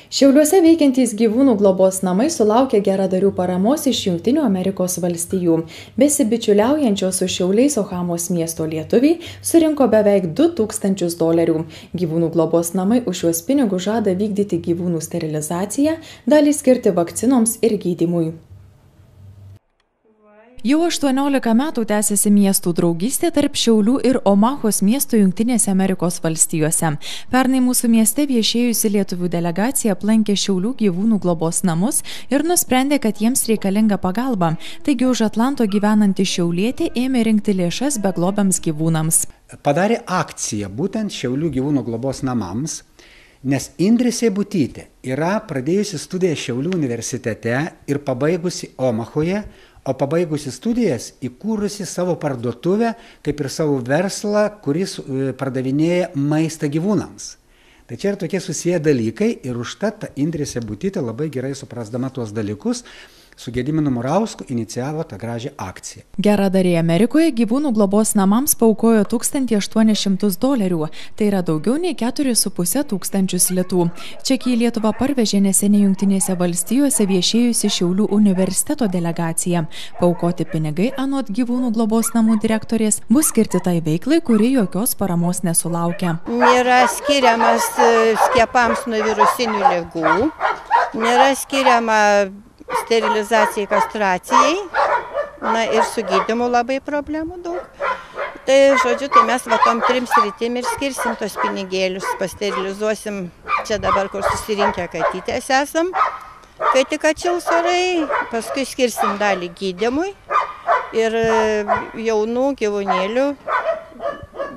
Šiauliuose veikiantys gyvūnų globos namai sulaukė geradarių paramos iš Jungtinių Amerikos valstijų. Besibičiuliaujančios su Šiauliais Ohamos miesto lietuviai surinko beveik $2000. Gyvūnų globos namai už šiuos pinigus žada vykdyti gyvūnų sterilizaciją, dalį skirti vakcinoms ir gydymui. Jau 18 metų tęsiasi miestų draugystė tarp Šiaulių ir Omahos miestų Jungtinėse Amerikos valstijose. Pernai mūsų mieste viešėjusi lietuvių delegacija aplankė Šiaulių gyvūnų globos namus ir nusprendė, kad jiems reikalinga pagalba. Taigi už Atlanto gyvenanti šiaulietė ėmė rinkti lėšas beglobiams gyvūnams. Padarė akciją būtent Šiaulių gyvūnų globos namams, nes Indrė Seibutytė yra pradėjusi studiją Šiaulių universitete ir pabaigusi Omahoje, o pabaigusi studijas įkūrusi savo parduotuvę, kaip ir savo verslą, kuris pardavinėja maistą gyvūnams. Tai čia yra tokie susiję dalykai ir užtat Indrė Seibutytė labai gerai suprasdama tuos dalykus su Gediminu Murausku inicijavo tą gražią akciją. Geradariai Amerikoje gyvūnų globos namams paaukojo $1800. Tai yra daugiau nei 4500 litų. Čekį į Lietuvą parvežė neseniai Jungtinėse valstijose viešėjusi Šiaulių universiteto delegacija. Paaukoti pinigai anot gyvūnų globos namų direktorės bus skirti tai veiklai, kuri jokios paramos nesulaukia. Nėra skiriamas skiepams nuo virusinių ligų, nėra skiriama sterilizacijai, kastracijai, ir su gydymu labai problemų daug. Tai, žodžiu, tai mes tom 3 sritim ir skirsim tos pinigėlius, pasterilizuosim čia dabar, kur susirinkę katytės esam, kai tik atšils orai, paskui skirsim dalį gydymui ir jaunų gyvūnėlių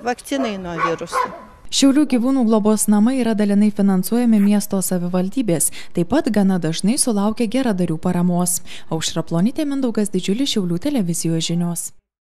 vakcinai nuo virusų. Šiaulių gyvūnų globos namai yra dalinai finansuojami miesto savivaldybės, taip pat gana dažnai sulaukia geradarių paramos. Aušra Plonytė, Mindaugas Didžiulis, Šiaulių televizijos žinios.